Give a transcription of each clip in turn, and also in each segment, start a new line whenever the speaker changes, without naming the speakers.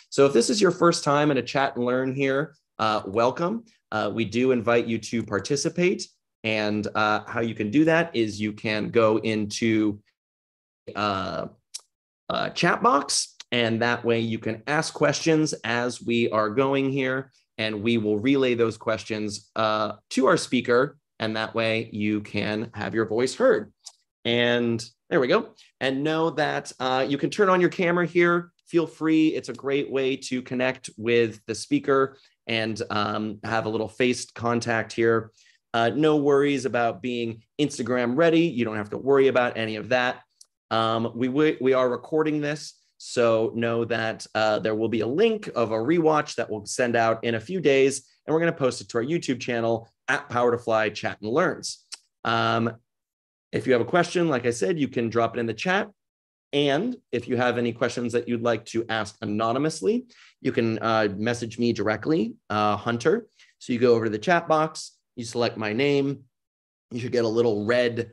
So if this is your first time in a chat and learn here, welcome. We do invite you to participate. And how you can do that is you can go into chat box, and that way you can ask questions as we are going here, and we will relay those questions to our speaker, and that way you can have your voice heard. And there we go. And know that you can turn on your camera here. Feel free. It's a great way to connect with the speaker and have a little face contact here. No worries about being Instagram ready. You don't have to worry about any of that. We are recording this, so know that there will be a link of a rewatch that we'll send out in a few days, and we're going to post it to our YouTube channel at Power to Fly Chat and Learns. If you have a question, like I said, you can drop it in the chat. And if you have any questions that you'd like to ask anonymously, you can message me directly, Hunter. So you go over to the chat box, you select my name, you should get a little red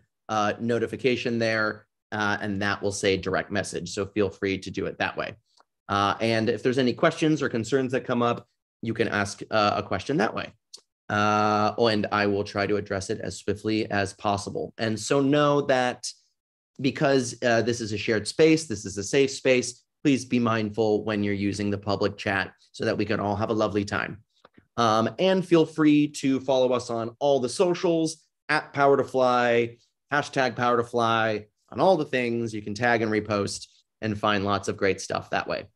notification there, and that will say direct message. So feel free to do it that way. And if there's any questions or concerns that come up, you can ask a question that way. And I will try to address it as swiftly as possible. And so know that because this is a shared space, this is a safe space, please be mindful when you're using the public chat so that we can all have a lovely time. And feel free to follow us on all the socials at Power to Fly, hashtag Power to Fly, on all the things. You can tag and repost and find lots of great stuff that way.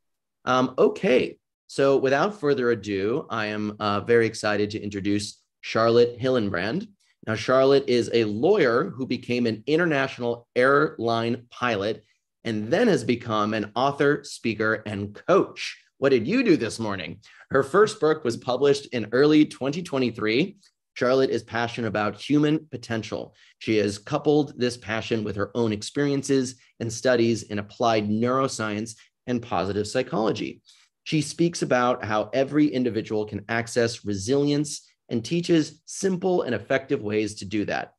Okay, so without further ado, I am very excited to introduce Charlotte Hillenbrand. Now, Charlotte is a lawyer who became an international airline pilot and then has become an author, speaker, and coach. What did you do this morning? Her first book was published in early 2023. Charlotte is passionate about human potential. She has coupled this passion with her own experiences and studies in applied neuroscience and positive psychology. She speaks about how every individual can access resilience and teaches simple and effective ways to do that.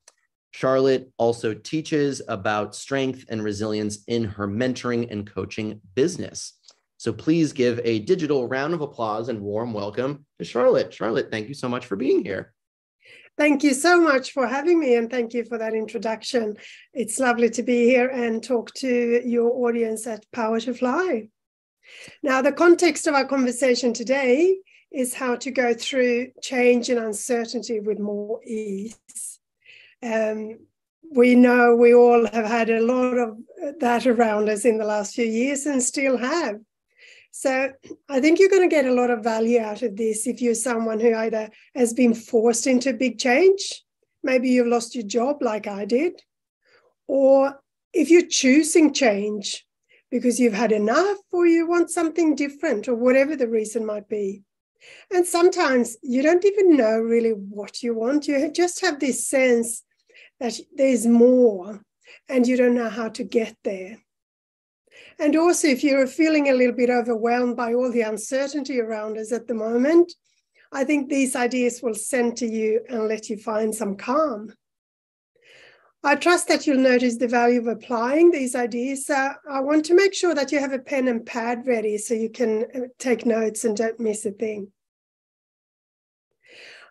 Charlotte also teaches about strength and resilience in her mentoring and coaching business. So please give a digital round of applause and warm welcome to Charlotte. Charlotte, thank you so much for being here.
Thank you so much for having me, and thank you for that introduction. It's lovely to be here and talk to your audience at Power to Fly. Now, the context of our conversation today is how to go through change and uncertainty with more ease. We know we all have had a lot of that around us in the last few years and still have. So I think you're going to get a lot of value out of this if you're someone who either has been forced into big change, maybe you've lost your job like I did, or if you're choosing change because you've had enough or you want something different or whatever the reason might be. And sometimes you don't even know really what you want. You just have this sense that there's more and you don't know how to get there. And also, if you're feeling a little bit overwhelmed by all the uncertainty around us at the moment, I think these ideas will center you and let you find some calm. I trust that you'll notice the value of applying these ideas. I want to make sure that you have a pen and pad ready so you can take notes and don't miss a thing.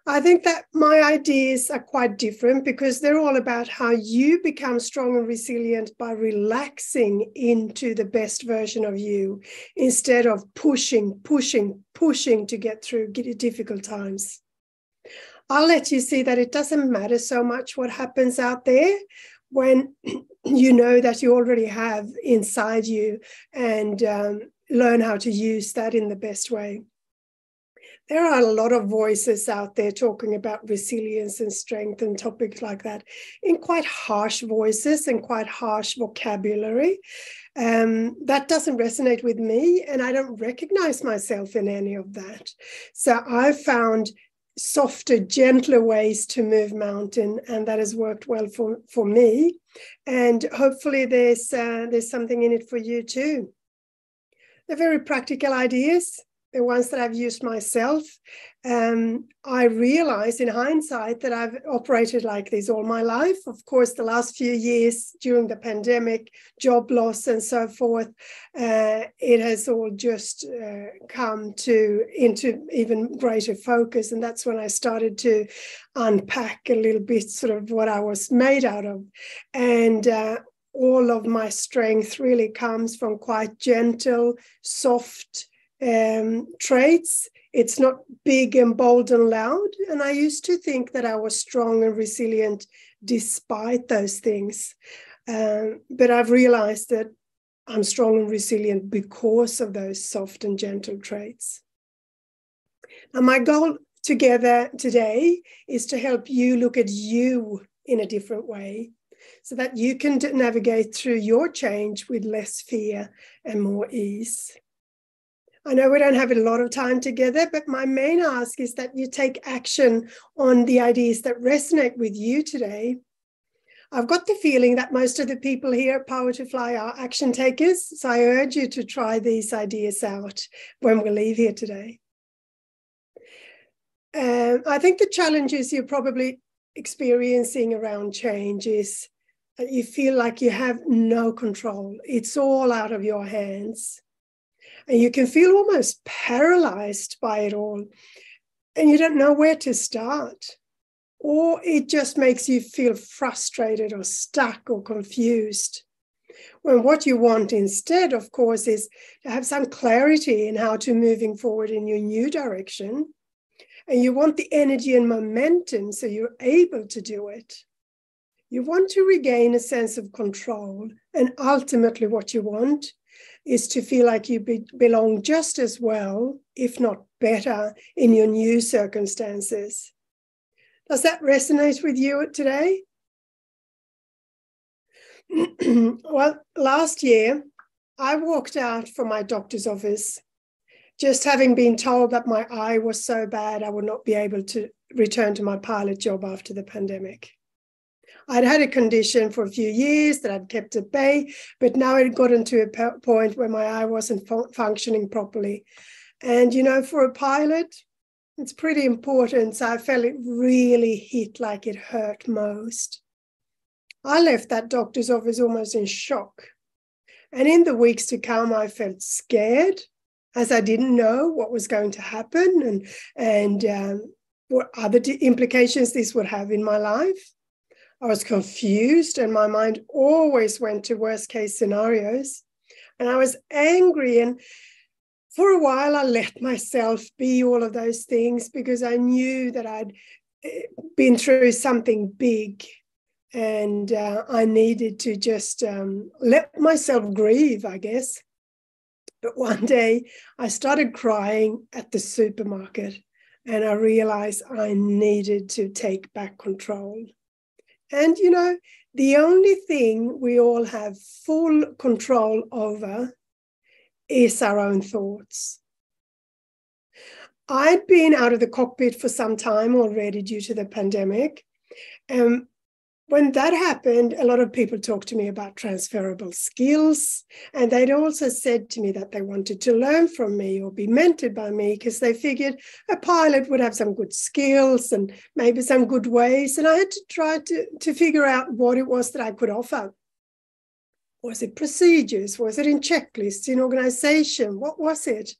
I think that my ideas are quite different because they're all about how you become strong and resilient by relaxing into the best version of you instead of pushing to get through difficult times. I'll let you see that it doesn't matter so much what happens out there when you know that you already have inside you and learn how to use that in the best way. There are a lot of voices out there talking about resilience and strength and topics like that in quite harsh voices and quite harsh vocabulary. That doesn't resonate with me, and I don't recognize myself in any of that. So I've found softer, gentler ways to move mountain, and that has worked well for me. And hopefully there's something in it for you too. They're very practical ideas. the ones that I've used myself, I realize in hindsight that I've operated like this all my life. Of course, the last few years during the pandemic, job loss and so forth, it has all just come into even greater focus. And that's when I started to unpack a little bit sort of what I was made out of. And all of my strength really comes from quite gentle, soft traits. It's not big and bold and loud. And I used to think that I was strong and resilient despite those things. But I've realized that I'm strong and resilient because of those soft and gentle traits. And my goal together today is to help you look at you in a different way, so that you can navigate through your change with less fear and more ease. I know we don't have a lot of time together, but my main ask is that you take action on the ideas that resonate with you today. I've got the feeling that most of the people here at Power to Fly are action takers, so I urge you to try these ideas out when we leave here today. I think the challenges you're probably experiencing around change is that you feel like you have no control. It's all out of your hands. And you can feel almost paralyzed by it all. And you don't know where to start. Or it just makes you feel frustrated or stuck or confused. When what you want instead, of course, is to have some clarity in how to moving forward in your new direction. And you want the energy and momentum so you're able to do it. You want to regain a sense of control. And ultimately what you want is to feel like you belong just as well, if not better, in your new circumstances. Does that resonate with you today? Well, last year, I walked out from my doctor's office, just having been told that my eye was so bad I would not be able to return to my pilot job after the pandemic. I'd had a condition for a few years that I'd kept at bay, but now it got into a point where my eye wasn't functioning properly. And, you know, for a pilot, it's pretty important. So I felt it really hit like it hurt most. I left that doctor's office almost in shock. And in the weeks to come, I felt scared, as I didn't know what was going to happen and what other implications this would have in my life. I was confused and my mind always went to worst case scenarios. And I was angry. And for a while, I let myself be all of those things because I knew that I'd been through something big and I needed to just let myself grieve, I guess. But one day I started crying at the supermarket and I realized I needed to take back control. And, you know, the only thing we all have full control over is our own thoughts. I'd been out of the cockpit for some time already due to the pandemic. When that happened, a lot of people talked to me about transferable skills. And they'd also said to me that they wanted to learn from me or be mentored by me because they figured a pilot would have some good skills and maybe some good ways. And I had to try to figure out what it was that I could offer. Was it procedures? Was it in checklists, in organization? What was it?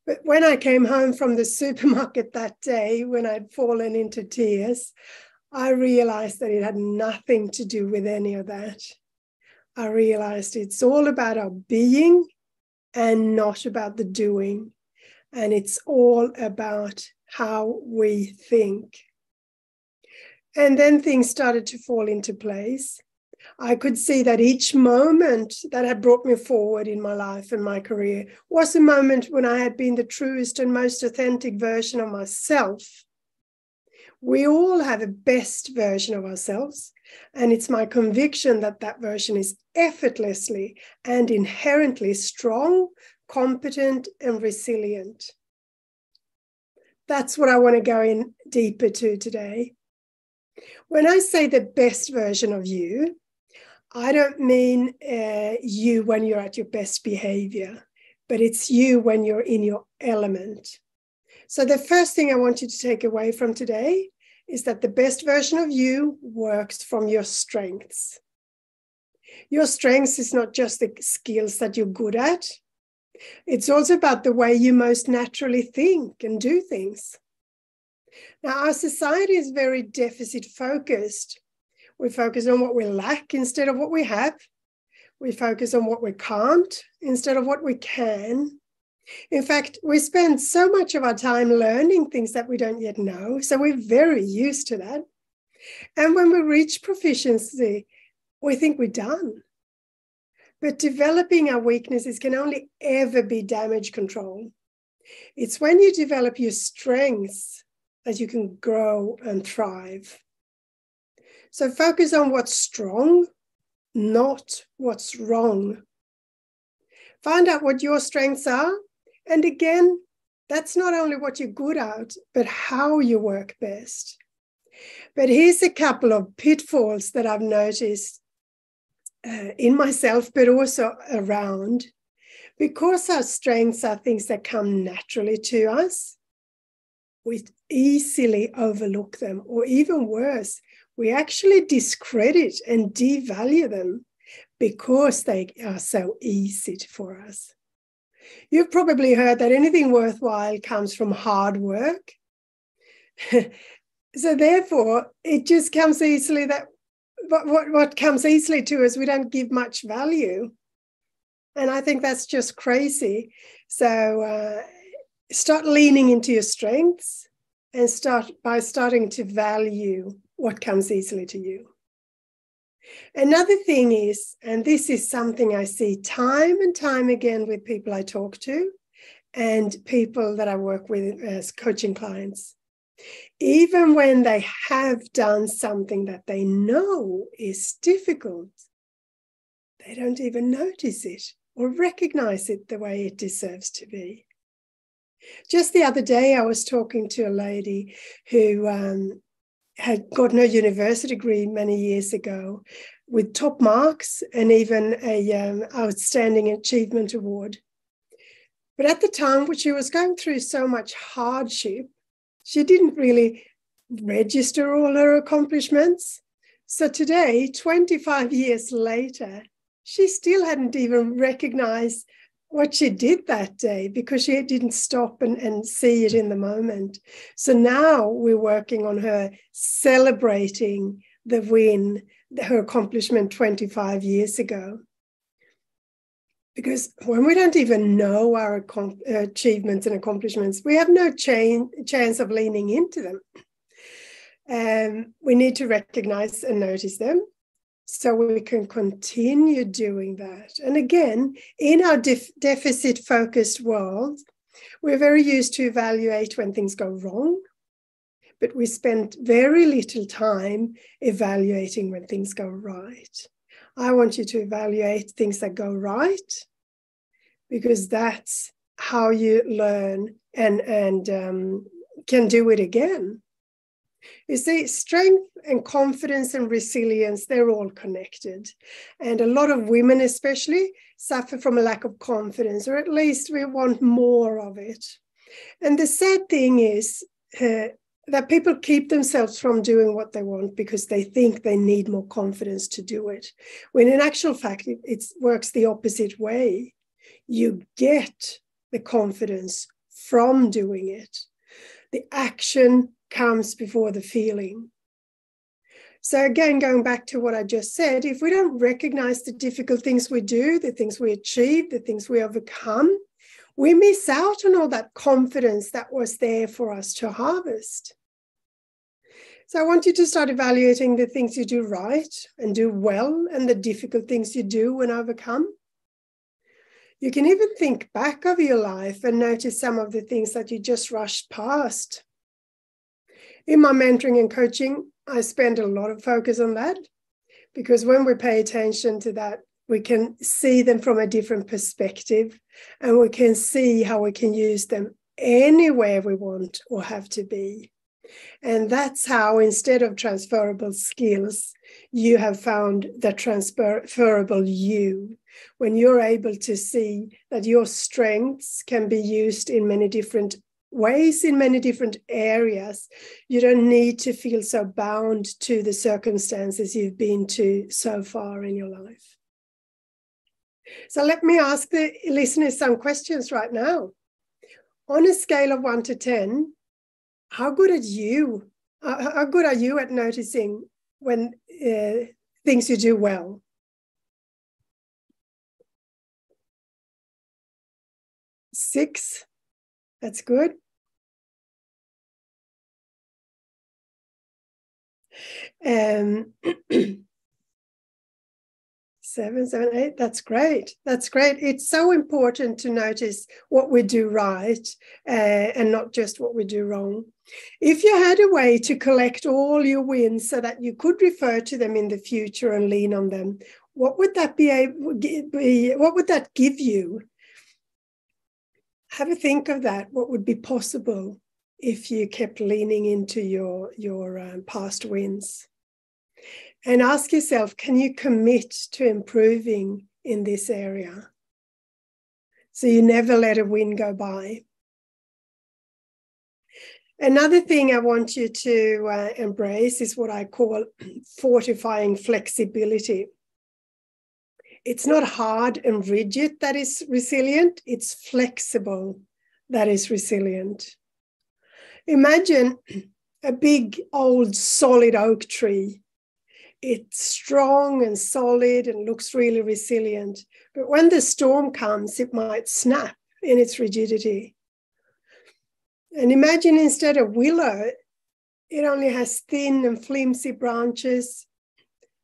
But when I came home from the supermarket that day, when I'd fallen into tears, I realized that it had nothing to do with any of that. I realized it's all about our being and not about the doing. And it's all about how we think. And then things started to fall into place. I could see that each moment that had brought me forward in my life and my career was a moment when I had been the truest and most authentic version of myself. We all have a best version of ourselves, and it's my conviction that that version is effortlessly and inherently strong, competent, and resilient. That's what I want to go in deeper to today. When I say the best version of you, I don't mean you when you're at your best behavior. but it's you when you're in your element. So the first thing I want you to take away from today is that the best version of you works from your strengths. Your strengths is not just the skills that you're good at. It's also about the way you most naturally think and do things. Now, our society is very deficit focused. We focus on what we lack instead of what we have. We focus on what we can't instead of what we can. In fact, we spend so much of our time learning things that we don't yet know. So we're very used to that. And when we reach proficiency, we think we're done. But developing our weaknesses can only ever be damage control. It's when you develop your strengths that you can grow and thrive. So focus on what's strong, not what's wrong. Find out what your strengths are. And again, that's not only what you're good at, but how you work best. But here's a couple of pitfalls that I've noticed in myself, but also around. Because our strengths are things that come naturally to us, we easily overlook them, or even worse, we actually discredit and devalue them because they are so easy for us. You've probably heard that anything worthwhile comes from hard work. So therefore, it just comes easily that what comes easily to us, we don't give much value. And I think that's just crazy. So start leaning into your strengths and start by starting to value what comes easily to you. Another thing is, and this is something I see time and time again with people I talk to and people that I work with as coaching clients, even when they have done something that they know is difficult, they don't even notice it or recognize it the way it deserves to be. Just the other day, I was talking to a lady who had gotten her university degree many years ago with top marks and even a outstanding achievement award. But at the time, when she was going through so much hardship, she didn't really register all her accomplishments. So today, 25 years later, she still hadn't even recognized what she did that day because she didn't stop and see it in the moment. So now we're working on her celebrating the win, her accomplishment 25 years ago. Because when we don't even know our achievements and accomplishments, we have no chance of leaning into them. We need to recognize and notice them so we can continue doing that. And again, in our deficit-focused world, we're very used to evaluate when things go wrong, but we spend very little time evaluating when things go right. I want you to evaluate things that go right, because that's how you learn and can do it again. You see, strength and confidence and resilience, they're all connected. And a lot of women especially suffer from a lack of confidence, or at least we want more of it. And the sad thing is that people keep themselves from doing what they want because they think they need more confidence to do it. When in actual fact, it works the opposite way. You get the confidence from doing it. The action comes before the feeling. So again, going back to what I just said, if we don't recognize the difficult things we do, the things we achieve, the things we overcome, we miss out on all that confidence that was there for us to harvest. So I want you to start evaluating the things you do right and do well and the difficult things you do and overcome. You can even think back over your life and notice some of the things that you just rushed past. In my mentoring and coaching, I spend a lot of focus on that because when we pay attention to that, we can see them from a different perspective and we can see how we can use them anywhere we want or have to be. And that's how, instead of transferable skills, you have found the transferable you. when you're able to see that your strengths can be used in many different ways, in many different areas. You don't need to feel so bound to the circumstances you've been to so far in your life. So let me ask the listeners some questions right now. On a scale of 1 to 10, how good are you at noticing when things you do well? 6, that's good. 7, 8, that's great. That's great. It's so important to notice what we do right and not just what we do wrong. If you had a way to collect all your wins so that you could refer to them in the future and lean on them, what would that what would that give you? Have a think of that. What would be possible if you kept leaning into your past wins? And ask yourself, can you commit to improving in this area? So you never let a win go by. Another thing I want you to embrace is what I call fortifying flexibility. It's not hard and rigid that is resilient, it's flexible that is resilient. Imagine a big, old, solid oak tree. It's strong and solid and looks really resilient. But when the storm comes, it might snap in its rigidity. And imagine instead of willow, it only has thin and flimsy branches,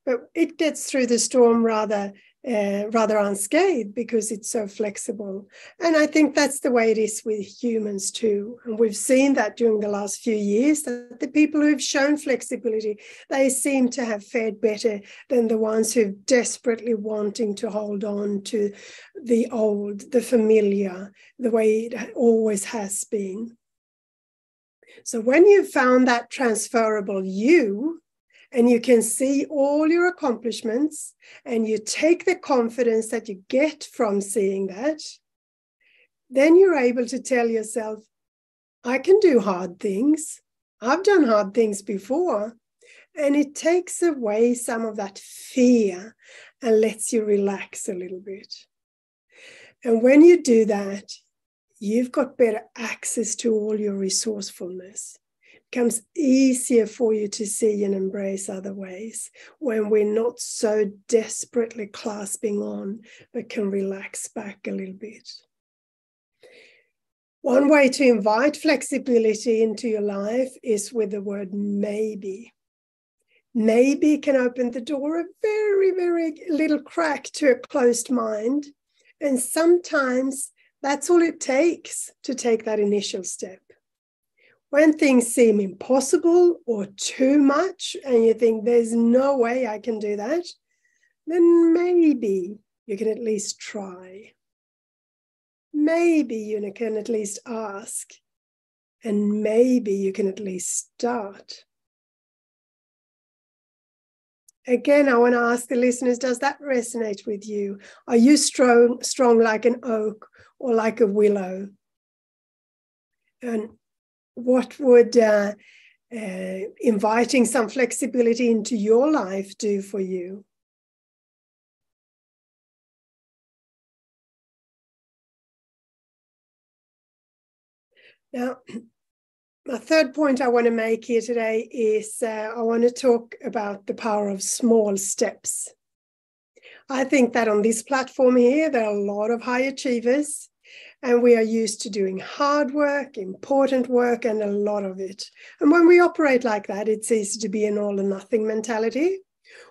but it gets through the storm rather unscathed because it's so flexible. And I think that's the way it is with humans too. And we've seen that during the last few years, that the people who've shown flexibility, they seem to have fared better than the ones who desperately wanting to hold on to the old, the familiar, the way it always has been. So when you've found that transferable you, and you can see all your accomplishments, and you take the confidence that you get from seeing that, then you're able to tell yourself, I can do hard things. I've done hard things before. And it takes away some of that fear and lets you relax a little bit. And when you do that, you've got better access to all your resourcefulness. Becomes easier for you to see and embrace other ways when we're not so desperately clasping on, but can relax back a little bit. One way to invite flexibility into your life is with the word maybe. Maybe can open the door a very, very little crack to a closed mind. And sometimes that's all it takes to take that initial step. When things seem impossible or too much, and you think there's no way I can do that, then maybe you can at least try. Maybe you can at least ask, and maybe you can at least start. Again, I want to ask the listeners, does that resonate with you? Are you strong like an oak or like a willow? And what would inviting some flexibility into your life do for you? Now, my third point I want to make here today is I want to talk about the power of small steps. I think that on this platform here, there are a lot of high achievers. And we are used to doing hard work, important work, and a lot of it. And when we operate like that, it's easy to be an all or nothing mentality,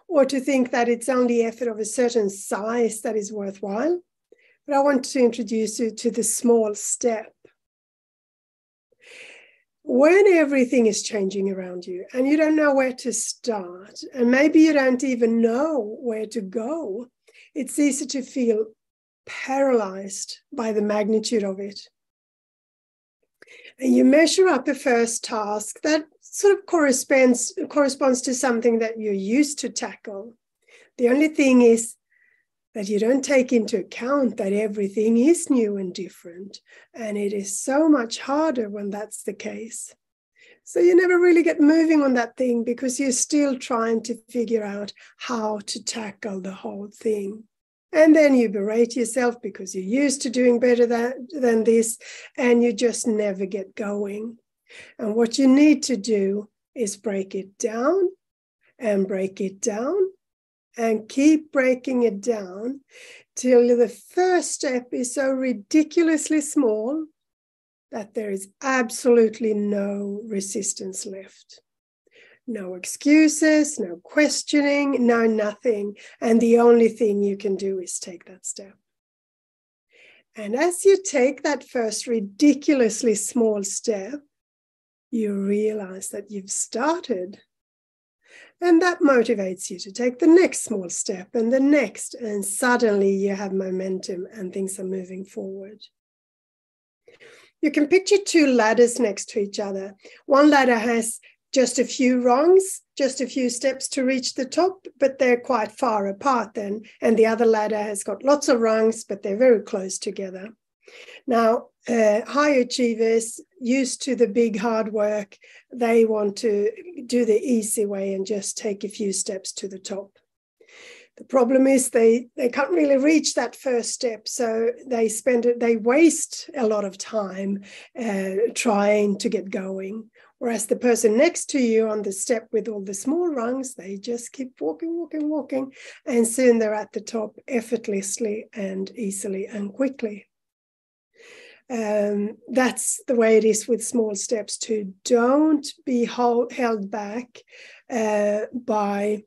or to think that it's only effort of a certain size that is worthwhile. But I want to introduce you to the small step. When everything is changing around you and you don't know where to start, and maybe you don't even know where to go, it's easy to feel paralyzed by the magnitude of it. And you measure up a first task that sort of corresponds to something that you're used to tackle. The only thing is that you don't take into account that everything is new and different. And it is so much harder when that's the case. So you never really get moving on that thing because you're still trying to figure out how to tackle the whole thing. And then you berate yourself because you're used to doing better than this, and you just never get going. And what you need to do is break it down and break it down and keep breaking it down till the first step is so ridiculously small that there is absolutely no resistance left. No excuses, no questioning, no nothing. And the only thing you can do is take that step. And as you take that first ridiculously small step, you realize that you've started. And that motivates you to take the next small step and the next. And suddenly you have momentum and things are moving forward. You can picture two ladders next to each other. One ladder has just a few rungs, just a few steps to reach the top, but they're quite far apart then. And the other ladder has got lots of rungs, but they're very close together. Now, high achievers, used to the big hard work, they want to do the easy way and just take a few steps to the top. The problem is they can't really reach that first step, so they waste a lot of time trying to get going. Whereas the person next to you on the step with all the small rungs, they just keep walking, and soon they're at the top effortlessly and easily and quickly. That's the way it is with small steps too. Don't be held back by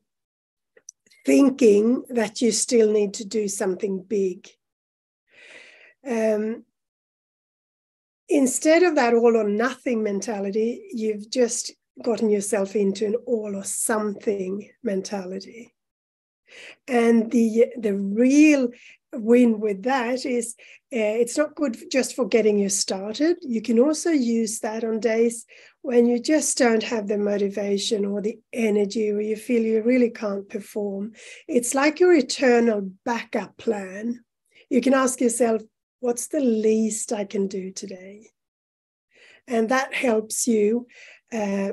thinking that you still need to do something big. Instead of that all or nothing mentality, you've just gotten yourself into an all or something mentality. And the real win with that is it's not good just for getting you started. You can also use that on days when you just don't have the motivation or the energy, or you feel you really can't perform. It's like your eternal backup plan. You can ask yourself, what's the least I can do today? And that helps you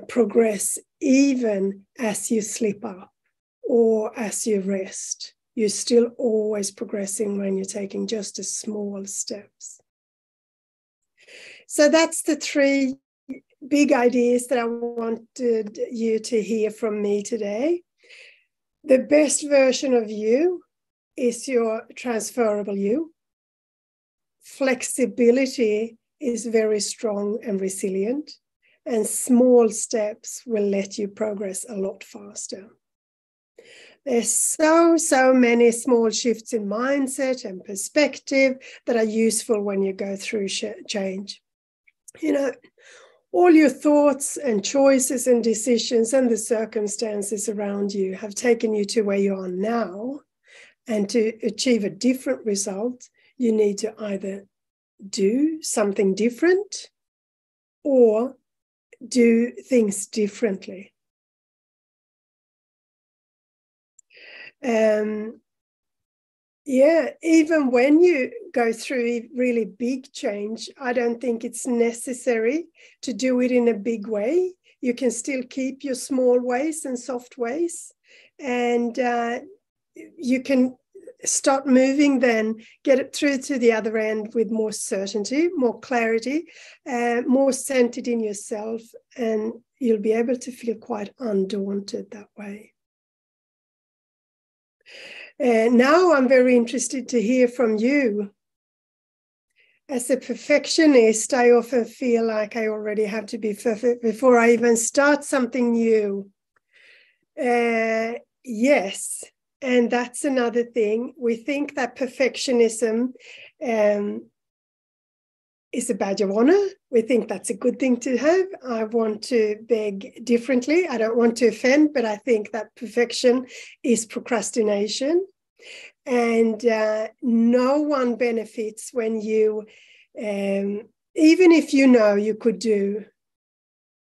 progress even as you slip up or as you rest. You're still always progressing when you're taking just the small steps. So that's the three big ideas that I wanted you to hear from me today. The best version of you is your transferable you. Flexibility is very strong and resilient, and small steps will let you progress a lot faster. There's so many small shifts in mindset and perspective that are useful when you go through change. You know, all your thoughts and choices and decisions and the circumstances around you have taken you to where you are now. And to achieve a different result, you need to either do something different or do things differently. Even when you go through really big change, I don't think it's necessary to do it in a big way. You can still keep your small ways and soft ways, and you can start moving, then get it through to the other end with more certainty, more clarity, more centered in yourself, and you'll be able to feel quite undaunted that way. Now I'm very interested to hear from you. As a perfectionist, I often feel like I already have to be perfect before I even start something new. Yes, and that's another thing. We think that perfectionism is a badge of honor. We think that's a good thing to have. I want to beg differently. I don't want to offend, but I think that perfection is procrastination. And no one benefits when you, even if you know you could do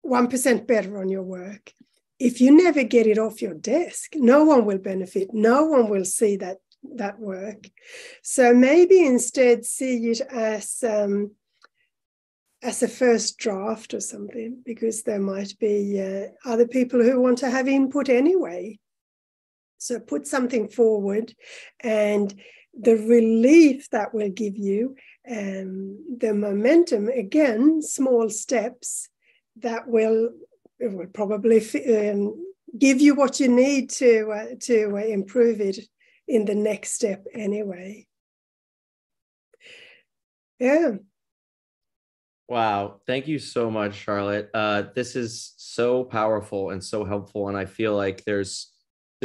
1% better on your work, if you never get it off your desk, no one will benefit. No one will see that that work. So maybe instead see it as a first draft or something, because there might be other people who want to have input anyway. So put something forward, and the relief that will give you, the momentum, again, small steps that will probably give you what you need to improve it in the next step anyway. Yeah.
Wow. Thank you so much, Charlotte. This is so powerful and so helpful. And I feel like there's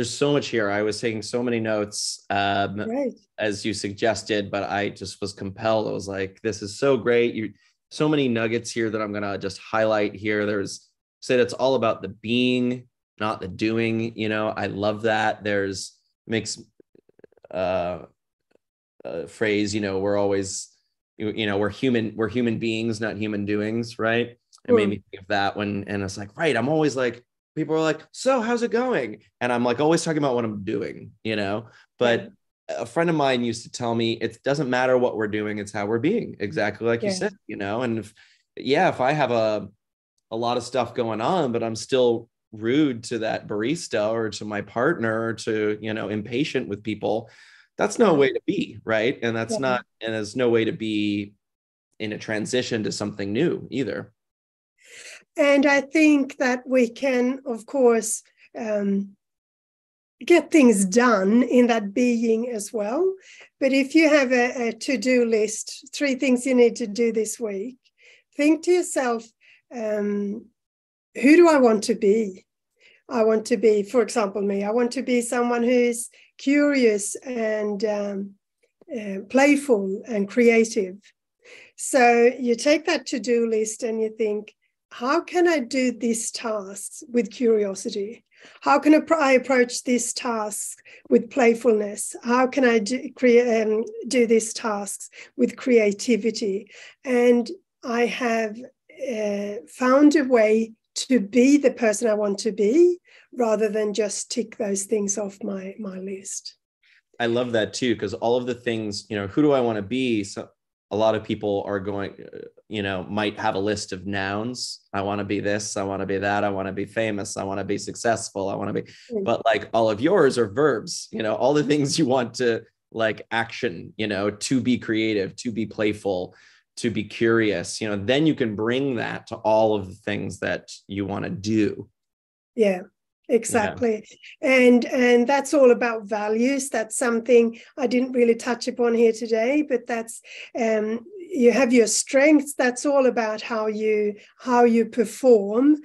so much here. I was taking so many notes
Right.
as you suggested, but I just was compelled. I was like, this is so great. So many nuggets here that I'm going to just highlight here. There's said it's all about the being, not the doing. You know, I love that. There's makes phrase, you know, we're always, you know, we're human beings, not human doings, right? It made me think of that and it's like, right, I'm always like, people are like, so how's it going? And I'm like, always talking about what I'm doing, you know, but a friend of mine used to tell me, it doesn't matter what we're doing, it's how we're being, exactly like you said, you know. And if I have a lot of stuff going on, but I'm still rude to that barista or to my partner or to, you know, impatient with people, that's no way to be, right? And that's not, and there's no way to be in a transition to something new either.
And I think that we can, of course, get things done in that being as well. But if you have a to-do list, 3 things you need to do this week, think to yourself, who do I want to be? I want to be, for example, me, I want to be someone who's curious and playful and creative. So you take that to-do list and you think, how can I do this task with curiosity? How can I approach this task with playfulness? How can I do these tasks with creativity? And I have found a way to be the person I want to be, rather than just tick those things off my list.
I love that too, because all of the things, you know, who do I want to be? So a lot of people are going, you know, might have a list of nouns. I want to be this, I want to be that, I want to be famous, I want to be successful, I want to be, but like all of yours are verbs, you know, all the things you want to like action, you know, to be creative, to be playful, to be curious, you know, then you can bring that to all of the things that you want to do.
Yeah. Exactly. Yeah. And that's all about values. That's something I didn't really touch upon here today, but that's you have your strengths. That's all about how you perform.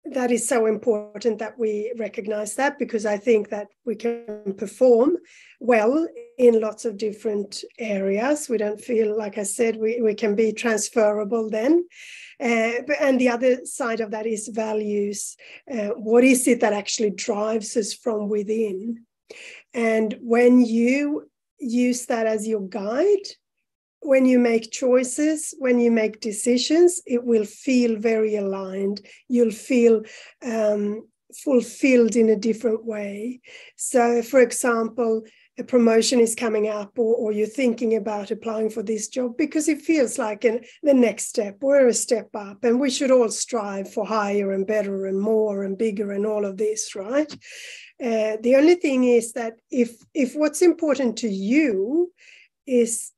That is so important that we recognize that, because I think that we can perform well in lots of different areas. We don't feel, like I said, we can be transferable then. And the other side of that is values. What is it that actually drives us from within? And when you use that as your guide, when you make choices, when you make decisions, it will feel very aligned. You'll feel fulfilled in a different way. So, for example, a promotion is coming up, or you're thinking about applying for this job because it feels like the next step or a step up, and we should all strive for higher and better and more and bigger and all of this, right? The only thing is that if what's important to you is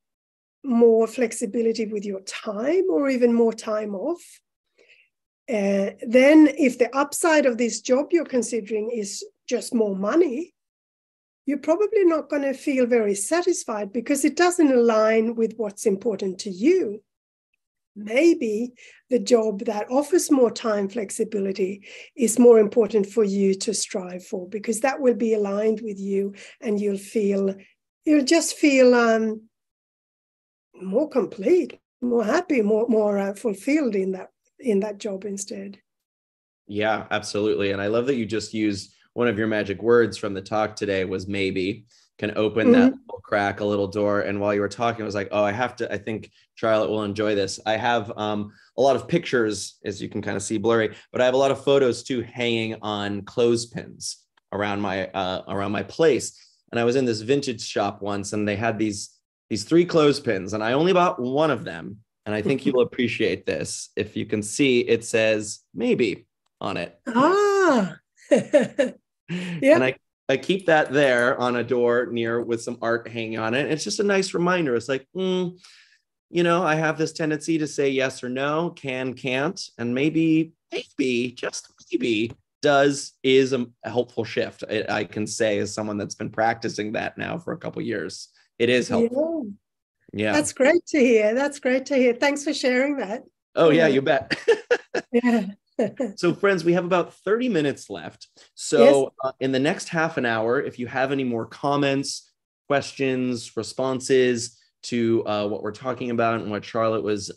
more flexibility with your time or even more time off, then if the upside of this job you're considering is just more money, you're probably not going to feel very satisfied because it doesn't align with what's important to you. Maybe the job that offers more time flexibility is more important for you to strive for, because that will be aligned with you, and you'll just feel more complete, more happy, more fulfilled in that job instead.
Yeah, absolutely. And I love that you just used one of your magic words from the talk today was maybe. Can open that little crack, a little door. And while you were talking, I was like, oh, I think Charlotte will enjoy this. I have a lot of pictures, as you can kind of see blurry, but I have a lot of photos too hanging on clothespins around my place. And I was in this vintage shop once, and they had these 3 clothespins, and I only bought one of them. And I think you'll appreciate this. If you can see, it says maybe on it.
Ah,
And
yeah.
I keep that there on a door near with some art hanging on it. It's just a nice reminder. It's like, I have this tendency to say yes or no, can, can't, and maybe, just maybe is a helpful shift. I can say, as someone that's been practicing that now for a couple of years, it is helpful. Yeah.
That's great to hear. That's great to hear. Thanks for sharing that.
Oh, yeah, you bet.
Yeah.
So, friends, we have about 30 minutes left. So in the next half an hour, if you have any more comments, questions, responses to what we're talking about and what Charlotte was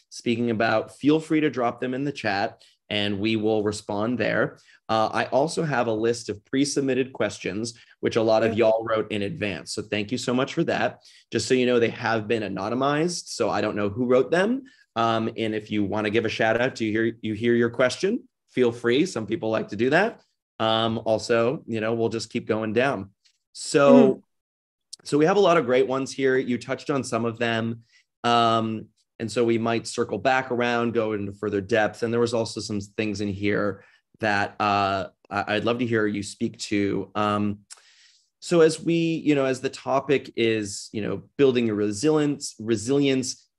speaking about, feel free to drop them in the chat and we will respond there. I also have a list of pre-submitted questions, which a lot of y'all wrote in advance. So thank you so much for that. Just so you know, they have been anonymized, so I don't know who wrote them. And if you want to give a shout out to you hear your question, feel free. Some people like to do that. Also, we'll just keep going down. So we have a lot of great ones here. You touched on some of them. And so we might circle back around, go into further depth. And there was also some things in here that I'd love to hear you speak to. So as as the topic is, building your resilience,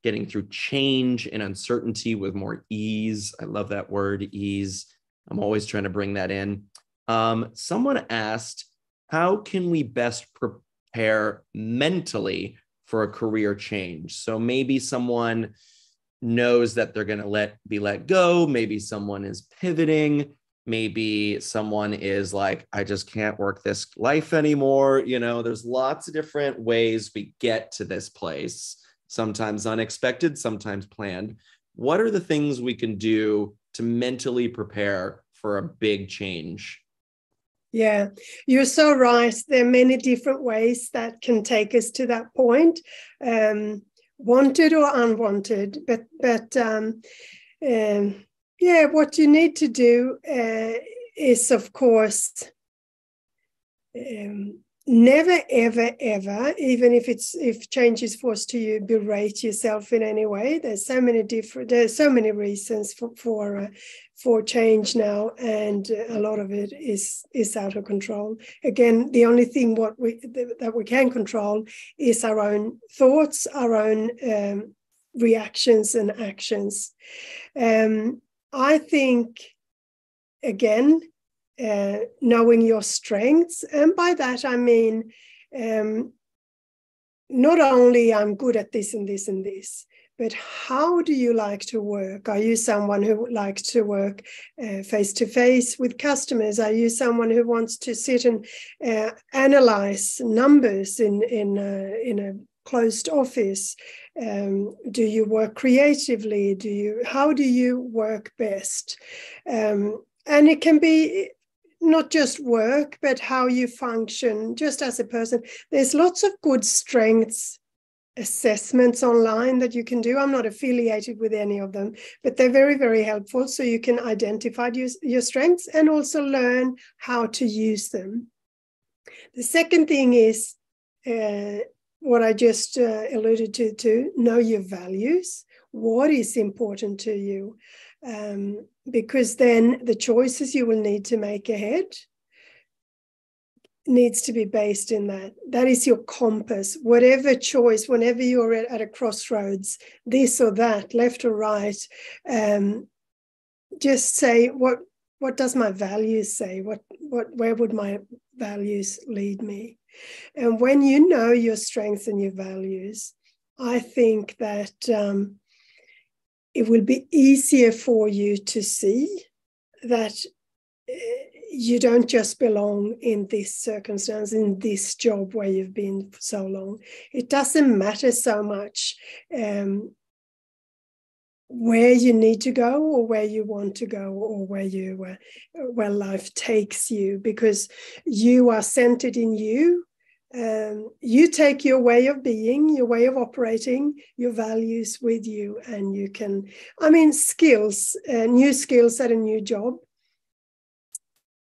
getting through change and uncertainty with more ease. I love that word, ease. I'm always trying to bring that in. Someone asked, how can we best prepare mentally for a career change? So maybe someone knows that they're going to be let go. Maybe someone is pivoting. Maybe someone is like, I just can't work this life anymore. There's lots of different ways we get to this place. Sometimes unexpected, sometimes planned. What are the things we can do to mentally prepare for a big change?
Yeah, you're so right. There are many different ways that can take us to that point, wanted or unwanted. But what you need to do is, of course, never, ever, ever, even if change is forced to you, berate yourself in any way. There's so many reasons for change now, and a lot of it is out of control. Again, the only thing that we can control is our own thoughts, our own reactions and actions. I think, again, knowing your strengths, and by that I mean not only I'm good at this and this and this, but how do you like to work? Are you someone who likes to work face to face with customers? Are you someone who wants to sit and analyze numbers in a closed office? Do you work creatively? How do you work best? And it can be not just work, but how you function just as a person. There's lots of good strengths assessments online that you can do. I'm not affiliated with any of them, but they're very, very helpful. So you can identify your strengths and also learn how to use them. The second thing is what I just alluded to, know your values. What is important to you? Because then the choices you will need to make ahead needs to be based in that. That is your compass. Whatever choice, whenever you're at a crossroads, this or that, left or right, just say, what does my values say? Where would my values lead me? And when you know your strengths and your values, I think that it will be easier for you to see that you don't just belong in this circumstance, in this job where you've been for so long. It doesn't matter so much where you need to go or where you want to go or where life takes you, because you are centered in you. You take your way of being, your way of operating, your values with you, and you can, skills, new skills at a new job,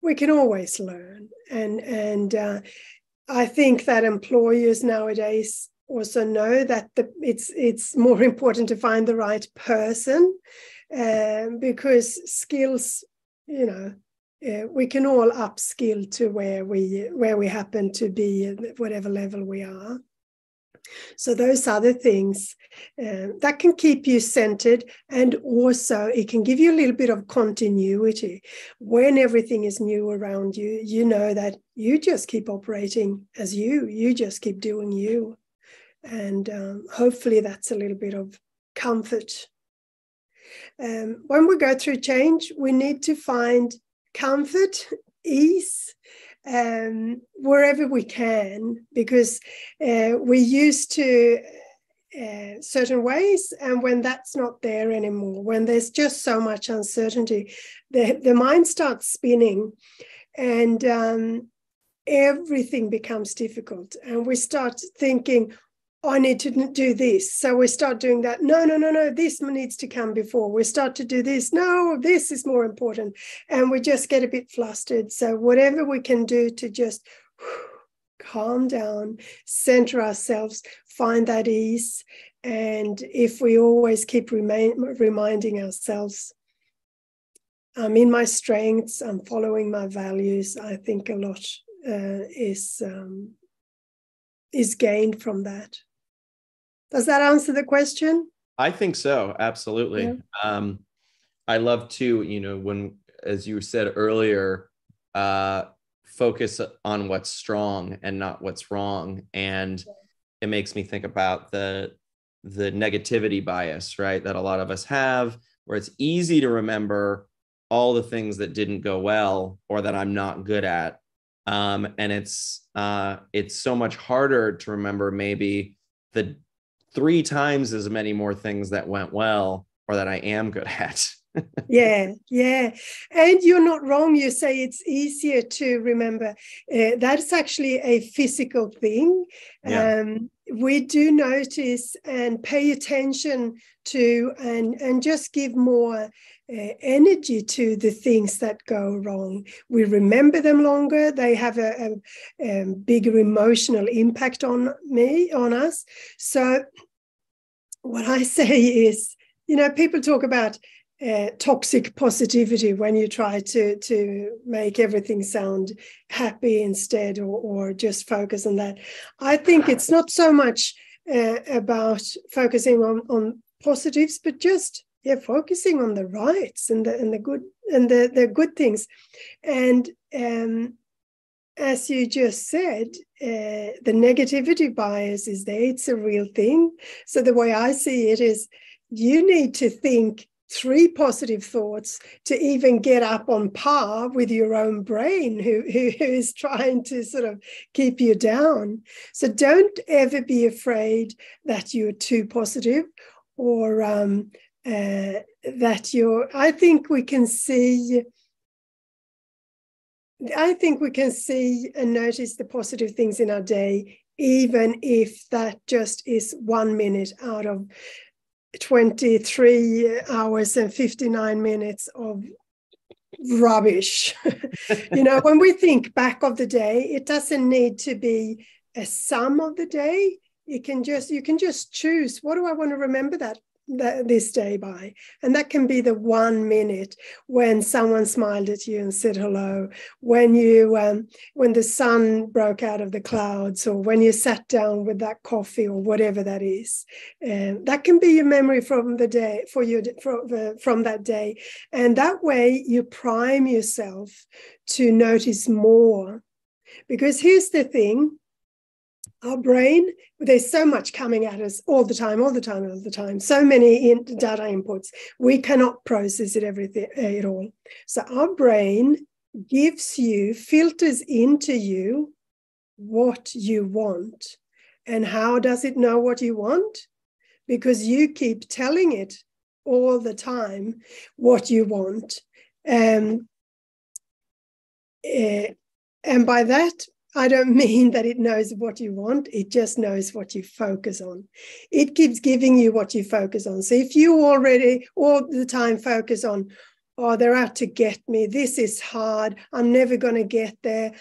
we can always learn. And I think that employers nowadays also know that it's more important to find the right person, because skills, we can all upskill to where we happen to be at whatever level we are. So those other things that can keep you centered, and also it can give you a little bit of continuity. When everything is new around you, you know that you just keep operating as you just keep doing you. And hopefully that's a little bit of comfort. When we go through change, we need to find comfort, ease, wherever we can, because we're used to certain ways, and when that's not there anymore, when there's just so much uncertainty, the mind starts spinning, and everything becomes difficult, and we start thinking, I need to do this. So we start doing that. No, this needs to come before. We start to do this. No, this is more important. And we just get a bit flustered. So whatever we can do to just calm down, center ourselves, find that ease. And if we always keep reminding ourselves, I'm in my strengths, I'm following my values, I think a lot is gained from that. Does that answer the question?
I think so. Absolutely.
Yeah.
I love too, when, as you said earlier, focus on what's strong and not what's wrong. And it makes me think about the negativity bias, right? That a lot of us have, where it's easy to remember all the things that didn't go well or that I'm not good at. And it's so much harder to remember maybe the 3 times as many more things that went well or that I am good at.
Yeah. And you're not wrong. You say it's easier to remember. That's actually a physical thing.
Yeah.
We do notice and pay attention to and just give more energy to the things that go wrong. We remember them longer. They have a bigger emotional impact on us. So what I say is, people talk about toxic positivity when you try to make everything sound happy instead, or just focus on that. I think it's not so much about focusing on positives, but just focusing on the rights and the good and the good things. And as you just said, the negativity bias is there. It's a real thing. So the way I see it is, you need to think 3 positive thoughts to even get up on par with your own brain, who is trying to sort of keep you down. So don't ever be afraid that you're too positive, or that you're. I think we can see and notice the positive things in our day, even if that just is 1 minute out of 23 hours and 59 minutes of rubbish. When we think back of the day, it doesn't need to be a sum of the day. You can just choose, what do I want to remember this day by? And that can be the 1 minute when someone smiled at you and said hello, when the sun broke out of the clouds, or when you sat down with that coffee, or whatever that is. That can be your memory from the day from that day. And that way you prime yourself to notice more. Because here's the thing, our brain, there's so much coming at us all the time, so many data inputs, we cannot process it all. So our brain filters into you what you want. And how does it know what you want? Because you keep telling it all the time what you want. And by that, I don't mean that it knows what you want. It just knows what you focus on. It keeps giving you what you focus on. So if you already all the time focus on, oh, they're out to get me, this is hard, I'm never going to get there,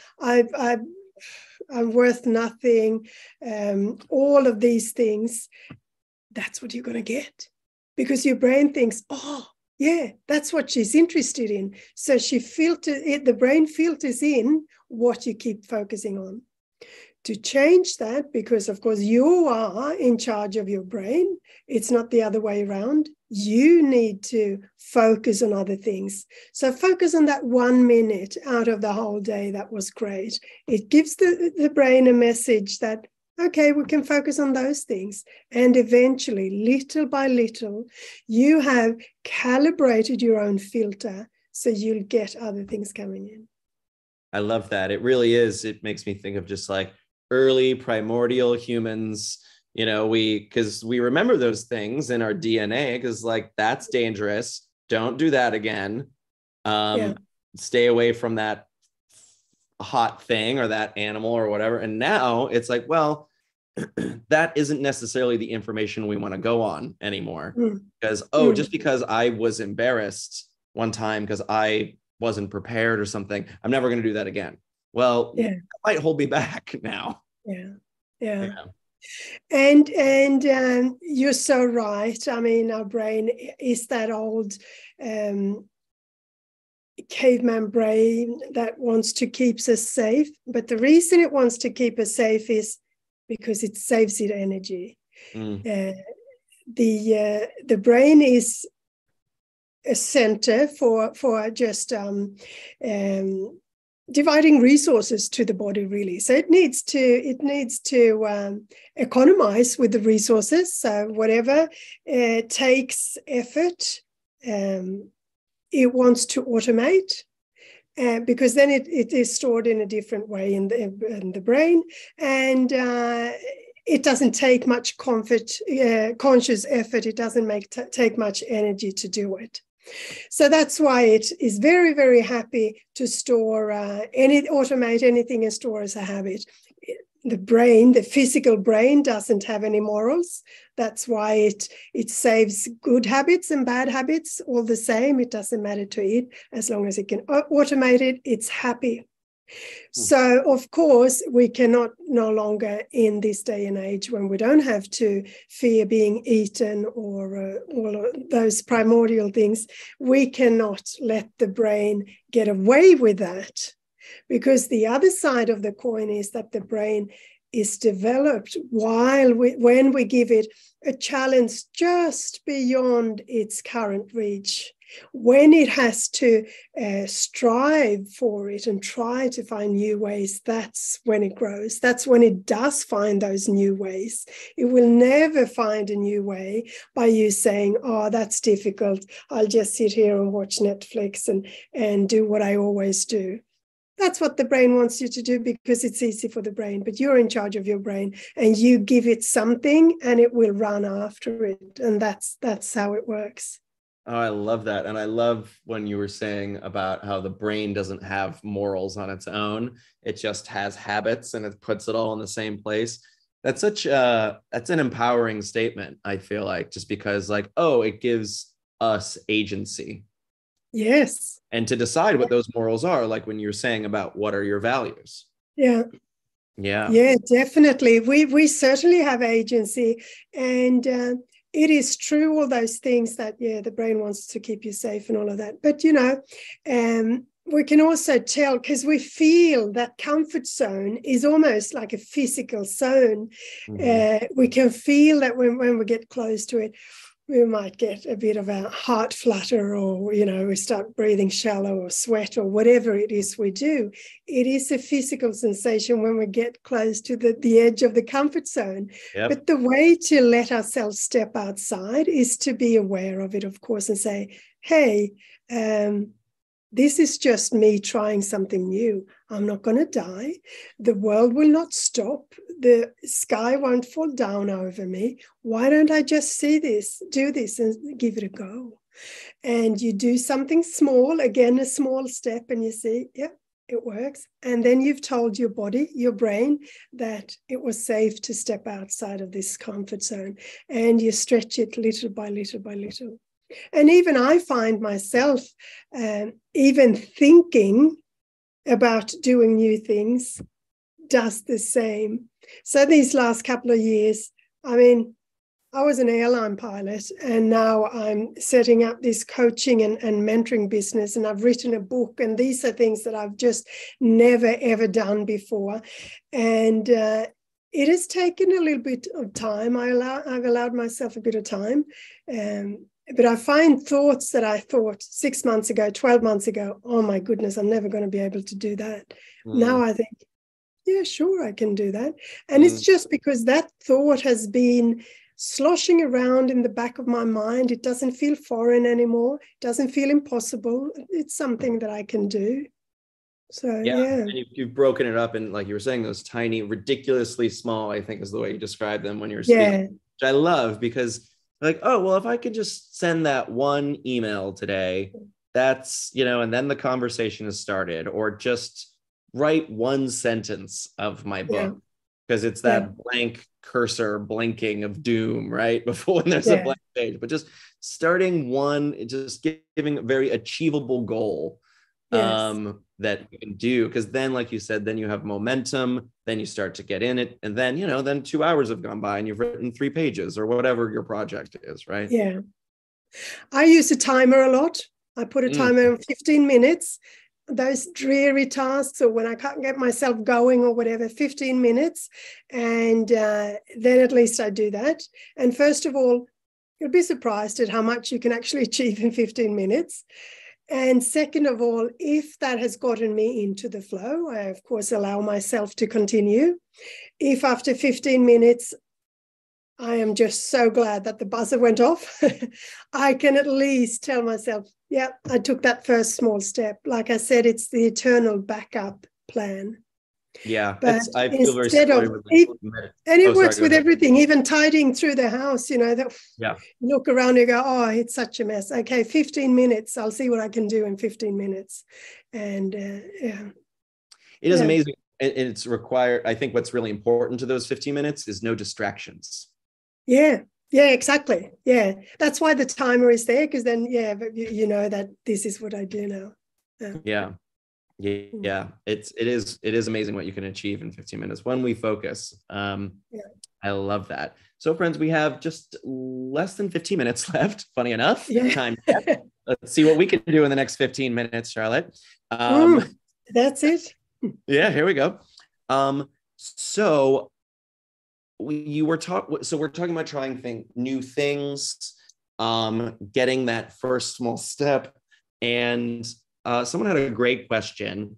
I'm worth nothing, all of these things, that's what you're going to get. Because your brain thinks, oh, yeah, that's what she's interested in. So the brain filters in what you keep focusing on. To change that, because of course you are in charge of your brain, it's not the other way around. You need to focus on other things. So focus on that 1 minute out of the whole day. That was great. It gives the brain a message that, okay, we can focus on those things. And eventually, little by little, you have calibrated your own filter so you'll get other things coming in.
I love that. It really is. It makes me think of just like early primordial humans, because we remember those things in our DNA, because like, that's dangerous. Don't do that again. Stay away from that hot thing or that animal or whatever. And now it's like, well, that isn't necessarily the information we want to go on anymore. Because, just because I was embarrassed one time because I wasn't prepared or something, I'm never going to do that again. Well, that might hold me back now.
Yeah. And you're so right. I mean, our brain is that old caveman brain that wants to keep us safe. But the reason it wants to keep us safe is because it saves it energy. The brain is a center for just dividing resources to the body, really. So it needs to economize with the resources. So whatever takes effort, it wants to automate. Because then it is stored in a different way in the brain, and it doesn't take much conscious effort. It doesn't take much energy to do it. So that's why it is very, very happy to automate anything and store as a habit. The brain, the physical brain, doesn't have any morals. That's why it saves good habits and bad habits all the same. It doesn't matter to it. As long as it can automate it, it's happy. So, of course, we cannot no longer in this day and age when we don't have to fear being eaten or all of those primordial things, we cannot let the brain get away with that. Because the other side of the coin is that the brain is developed when we give it a challenge just beyond its current reach. When it has to strive for it and try to find new ways, that's when it grows. That's when it does find those new ways. It will never find a new way by you saying, oh, that's difficult. I'll just sit here and watch Netflix and do what I always do. That's what the brain wants you to do because it's easy for the brain, but you're in charge of your brain and you give it something and it will run after it. And that's how it works.
Oh, I love that. And I love when you were saying about how the brain doesn't have morals on its own. It just has habits and it puts it all in the same place. That's that's an empowering statement, I feel like, just because like, it gives us agency.
Yes.
And to decide what those morals are, like when you're saying about what are your values.
Yeah, definitely. We certainly have agency. And it is true, all those things that, the brain wants to keep you safe and all of that. But, we can also tell because we feel that comfort zone is almost like a physical zone. We can feel that when we get close to it, we might get a bit of a heart flutter or, we start breathing shallow or sweat or whatever it is we do. It is a physical sensation when we get close to the edge of the comfort zone. Yep. But the way to let ourselves step outside is to be aware of it, of course, and say, hey, this is just me trying something new. I'm not going to die. The world will not stop. The sky won't fall down over me. Why don't I just do this and give it a go? And you do something small, again, a small step, and you see, it works. And then you've told your body, your brain, that it was safe to step outside of this comfort zone. And you stretch it little by little by little. And even I find myself even thinking about doing new things does the same. So these last couple of years, I mean, I was an airline pilot, and now I'm setting up this coaching and mentoring business, and I've written a book, and these are things that I've just never, ever done before. And it has taken a little bit of time. I've allowed myself a bit of time. But I find thoughts that I thought 6 months ago, 12 months ago, oh my goodness, I'm never going to be able to do that. Now I think, yeah, sure, I can do that. And it's just because that thought has been sloshing around in the back of my mind. It doesn't feel foreign anymore. It doesn't feel impossible. It's something that I can do. So, yeah.
And you've broken it up in, like you were saying, those tiny, ridiculously small, I think is the way you describe them when you're speaking, which I love, because like, oh, well, if I could just send that one email today, that's, and then the conversation has started, or just write one sentence of my book, because it's that blank cursor blinking of doom, right? Before when there's a blank page, but just starting one, just giving a very achievable goal that you can do. Because then, like you said, then you have momentum, then you start to get in it. And then, then 2 hours have gone by and you've written 3 pages or whatever your project is, right?
Yeah. I use a timer a lot. I put a timer on 15 minutes. Those dreary tasks, or when I can't get myself going or whatever, 15 minutes. And then at least I do that. And first of all, you'll be surprised at how much you can actually achieve in 15 minutes. And second of all, if that has gotten me into the flow, I, of course, allow myself to continue. If after 15 minutes, I am just so glad that the buzzer went off, I can at least tell myself, yeah, I took that first small step. Like I said, it's the eternal backup plan.
Yeah,
but
I feel very similar with
and it works with everything, even tidying through the house, that look around and go, oh, it's such a mess. Okay, 15 minutes. I'll see what I can do in 15 minutes. And it
is amazing. And it's required. I think what's really important to those 15 minutes is no distractions.
Yeah, exactly. Yeah, that's why the timer is there, because then, you know that this is what I do now.
Yeah, it is amazing what you can achieve in 15 minutes when we focus. I love that. So friends, we have just less than 15 minutes left, funny enough. Time. Let's see what we can do in the next 15 minutes, Charlotte.
That's it.
Yeah, here we go. So we're talking about trying new things, getting that first small step. And someone had a great question.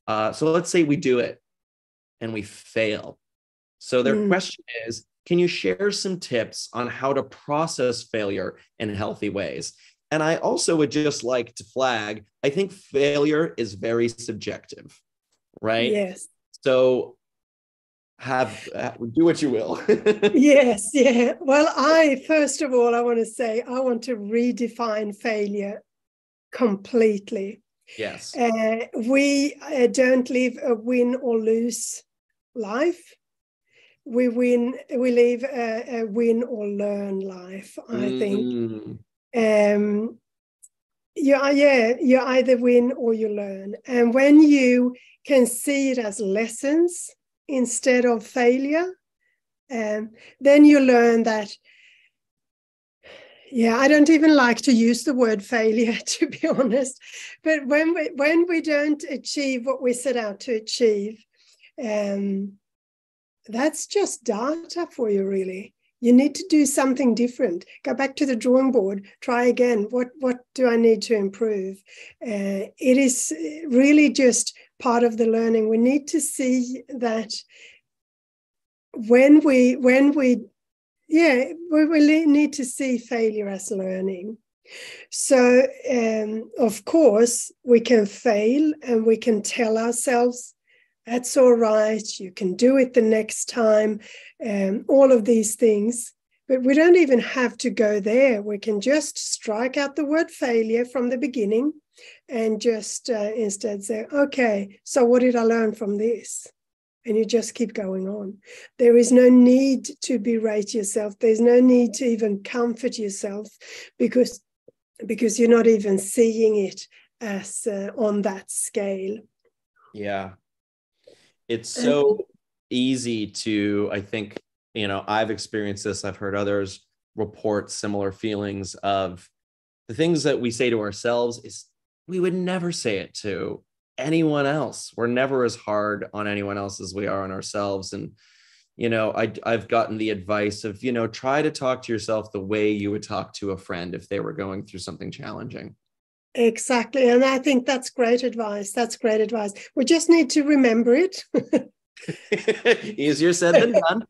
So let's say we do it and we fail. So their question is, can you share some tips on how to process failure in healthy ways? And I also would just like to flag, I think failure is very subjective, right?
Yes.
So do what you will.
Yes. Yeah. Well, first of all, I want to say, I want to redefine failure completely.
Yes.
We don't live a win or lose life. We live a win or learn life, I think. You either win or you learn. And when you can see it as lessons instead of failure, then you learn that, I don't even like to use the word failure, to be honest. But when we don't achieve what we set out to achieve, that's just data for you, really. You need to do something different. Go back to the drawing board. Try again. What do I need to improve? It is really just part of the learning. We need to see that when we need to see failure as learning. So, of course, we can fail and we can tell ourselves, that's all right, you can do it the next time, all of these things. But we don't even have to go there. We can just strike out the word failure from the beginning and just instead say, okay, so what did I learn from this? And you just keep going on. There is no need to berate yourself. There's no need to even comfort yourself because you're not even seeing it as on that scale.
Yeah. It's so easy to, I think, I've experienced this. I've heard others report similar feelings of the things that we say to ourselves is we would never say it to anyone else. We're never as hard on anyone else as we are on ourselves. And, I've gotten the advice of, try to talk to yourself the way you would talk to a friend if they were going through something challenging.
Exactly. And I think that's great advice. That's great advice. We just need to remember it.
Easier said than done.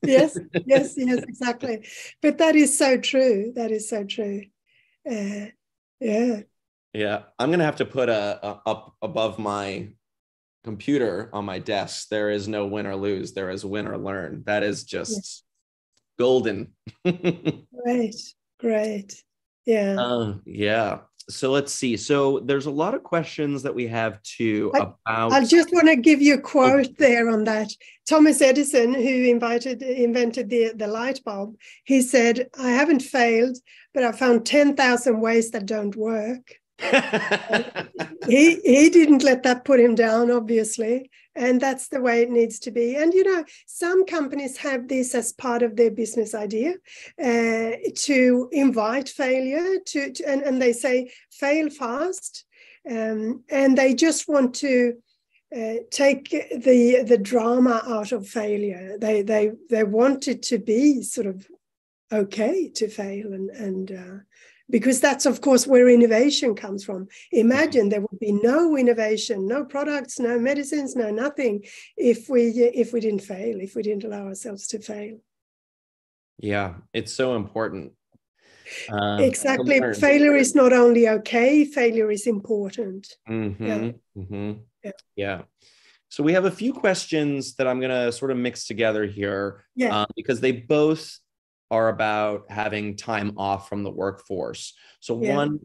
Yes, exactly. But that is so true. That is so true. Yeah.
I'm going to have to put up above my computer on my desk. There is no win or lose. There is win or learn. That is just golden.
Great. Yeah.
Yeah. So let's see. So there's a lot of questions that we have too about.
I just want to give you a quote there on that. Thomas Edison, who invented the light bulb, he said, "I haven't failed, but I found 10,000 ways that don't work." he didn't let that put him down, obviously, and that's the way it needs to be. And some companies have this as part of their business idea, to invite failure, and they say fail fast, and they just want to take the drama out of failure. They want it to be sort of okay to fail, and because that's, of course, where innovation comes from. Imagine there would be no innovation, no products, no medicines, no nothing if we didn't fail, if we didn't allow ourselves to fail.
Yeah, it's so important.
Exactly. Failure is not only okay, failure is important.
Yeah. So we have a few questions that I'm going to sort of mix together here, because they both are about having time off from the workforce. So one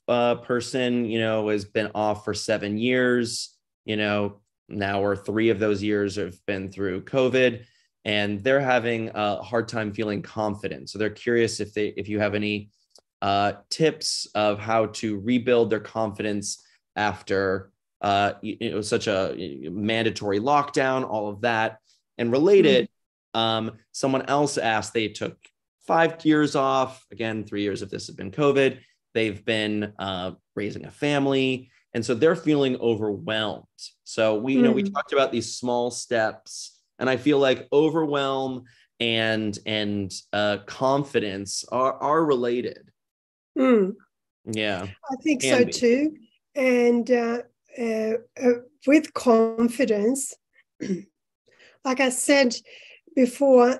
person, has been off for 7 years, now or 3 of those years have been through COVID, and they're having a hard time feeling confident. So they're curious if you have any tips of how to rebuild their confidence after such a mandatory lockdown, all of that. And related, someone else asked, they took 5 years off, again, 3 years if this had been COVID. They've been raising a family, and so they're feeling overwhelmed. So we talked about these small steps, and I feel like overwhelm and confidence are related. Yeah,
I think so too. And with confidence, like I said before,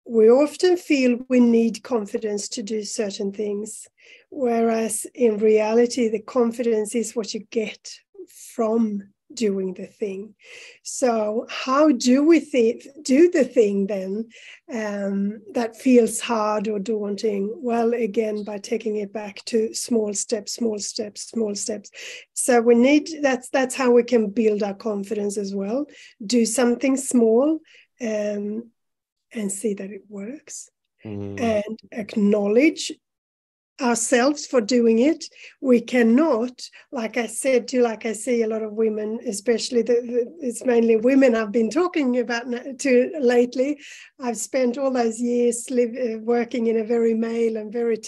we often feel we need confidence to do certain things, whereas in reality, the confidence is what you get from doing the thing. So how do we do the thing then that feels hard or daunting? Well, again, by taking it back to small steps. So we need, that's how we can build our confidence as well. Do something small and see that it works, and acknowledge ourselves for doing it. We cannot, like I said too, like I see a lot of women, especially it's mainly women I've been talking about to lately. I've spent all those years working in a very male and very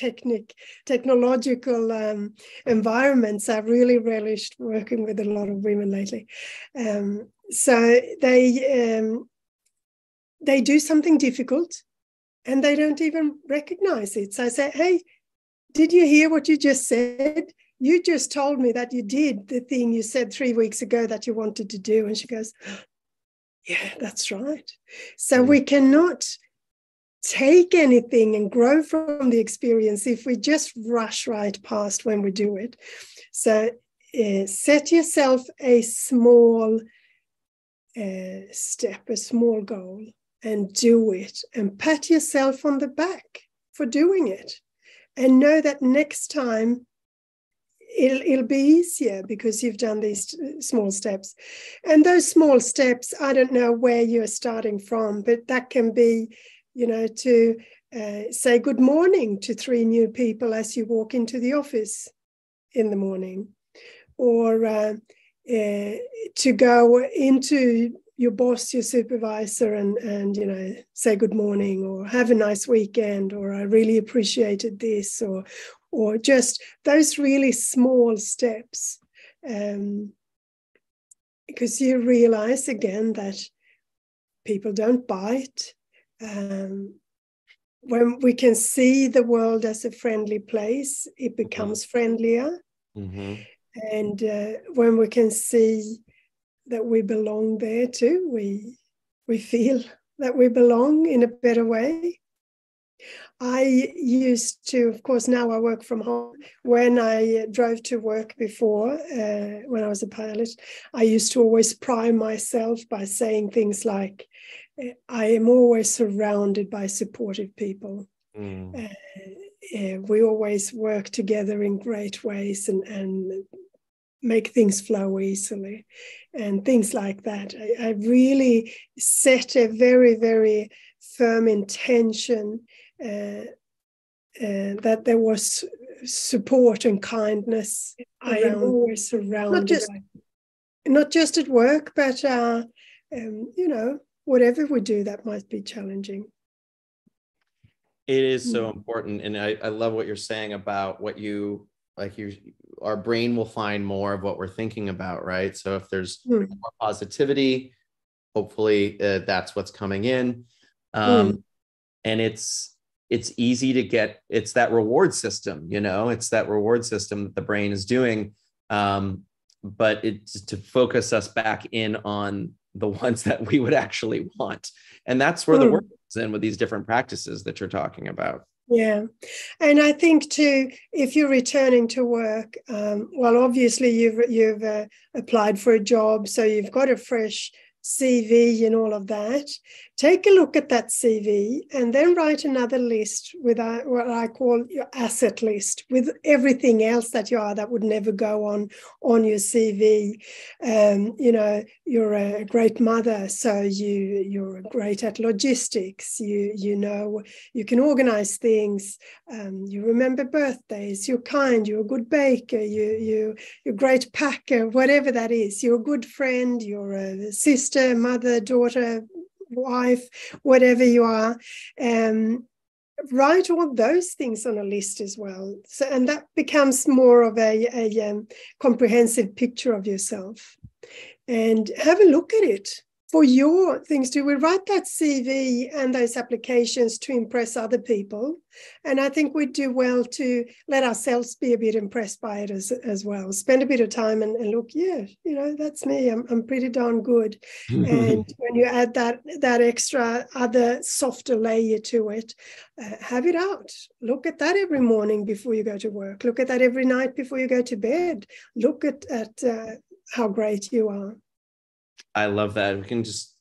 technological environments. I've really relished working with a lot of women lately. So they do something difficult and they don't even recognize it. So I say, hey, did you hear what you just said? You just told me that you did the thing you said 3 weeks ago that you wanted to do. And she goes, yeah, that's right. So we cannot take anything and grow from the experience if we just rush right past when we do it. So set yourself a small step, a small goal, and do it. And pat yourself on the back for doing it. And know that next time it'll be easier because you've done these small steps. And those small steps, I don't know where you're starting from, but that can be, to say good morning to 3 new people as you walk into the office in the morning, or to go into your boss, your supervisor, and say good morning, or have a nice weekend, or I really appreciated this, or just those really small steps, because you realize again that people don't bite. When we can see the world as a friendly place, it becomes friendlier.
Mm-hmm.
And when we can see that we belong there too, we feel that we belong in a better way. I used to, of course, now I work from home. When I drove to work before, when I was a pilot, I used to always prime myself by saying things like, I am always surrounded by supportive people. We always work together in great ways and make things flow easily and things like that. I really set a very, very firm intention that there was support and kindness. I am always surrounded, not just at work, but whatever we do that might be challenging.
It is so important, and I love what you're saying about what you like. Our brain will find more of what we're thinking about, right? So if there's more positivity, hopefully that's what's coming in. And it's easy to get. It's that reward system, it's that reward system that the brain is doing. But it's to focus us back in on the ones that we would actually want. And that's where the work is in with these different practices that you're talking about.
Yeah. And I think too, if you're returning to work, well, obviously you've applied for a job, so you've got a fresh CV and all of that. Take a look at that CV and then write another list with what I call your asset list, with everything else that you are that would never go on your CV. You're a great mother, so you're great at logistics. You can organize things. You remember birthdays. You're kind. You're a good baker. You're a great packer. Whatever that is, you're a good friend. You're a sister, mother, daughter, wife, whatever you are. Write all those things on a list as well. So, and that becomes more of a comprehensive picture of yourself. And have a look at it for your things too. We write that CV and those applications to impress other people. And I think we do well to let ourselves be a bit impressed by it as well. Spend a bit of time and look, that's me. I'm pretty darn good. And when you add that extra other softer layer to it, have it out. Look at that every morning before you go to work. Look at that every night before you go to bed. Look at how great you are.
I love that. We can just,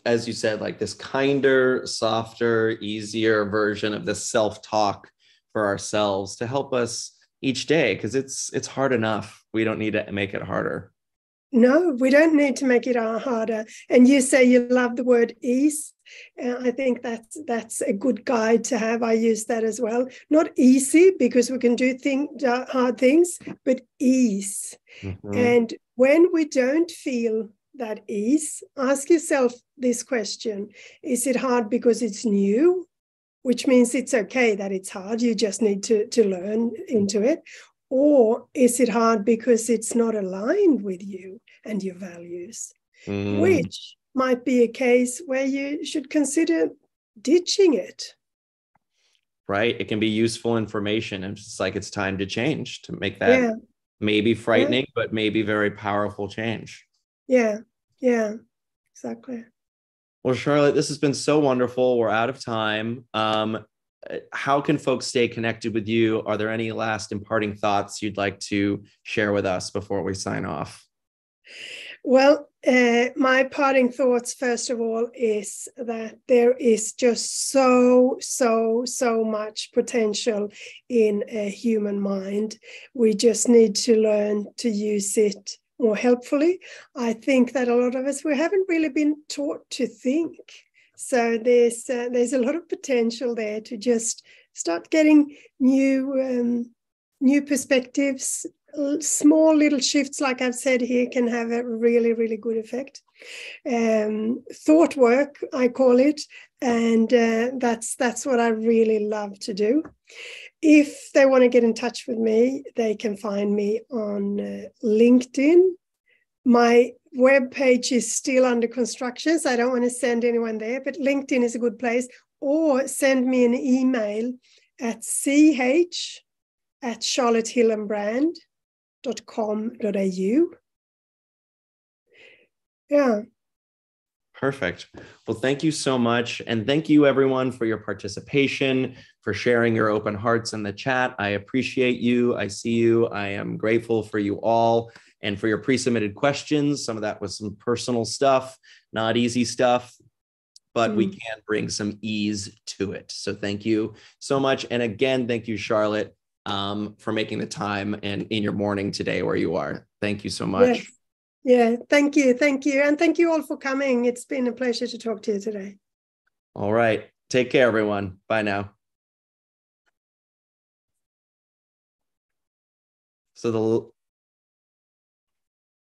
as you said, like this kinder, softer, easier version of this self-talk for ourselves to help us each day, because it's hard enough. We don't need to make it harder.
No, we don't need to make it harder. And you say you love the word ease. I think that's a good guide to have. I use that as well. Not easy, because we can do hard things, but ease. And when we don't feel that ease, ask yourself this question: is it hard because it's new, which means it's okay that it's hard, you just need to learn into it? Or is it hard because it's not aligned with you and your values, which might be a case where you should consider ditching it?
Right. It can be useful information. And it's like, it's time to change, to make that maybe frightening, but maybe very powerful change.
Yeah, exactly.
Well, Charlotte, this has been so wonderful. We're out of time. How can folks stay connected with you? Are there any last imparting thoughts you'd like to share with us before we sign off?
Well, my parting thoughts, first of all, is that there is just so much potential in a human mind. We just need to learn to use it more helpfully. I think that a lot of us, we haven't really been taught to think. So there's a lot of potential there to just start getting new new perspectives, small little shifts, like I've said here, can have a really, really good effect. Thought work, I call it, and that's what I really love to do. If they want to get in touch with me, they can find me on LinkedIn. My web page is still under construction, so I don't want to send anyone there, but LinkedIn is a good place. Or send me an email at ch@charlottehillenbrand.com.au. Yeah.
Perfect. Well, thank you so much. And thank you everyone for your participation, for sharing your open hearts in the chat. I appreciate you. I see you. I am grateful for you all and for your pre-submitted questions. Some of that was some personal stuff, not easy stuff, but we can bring some ease to it. So thank you so much. And again, thank you, Charlotte, for making the time and in your morning today where you are. Thank you so much.
Yes. Yeah, thank you. Thank you. And thank you all for coming. It's been a pleasure to talk to you today.
All right. Take care, everyone. Bye now. So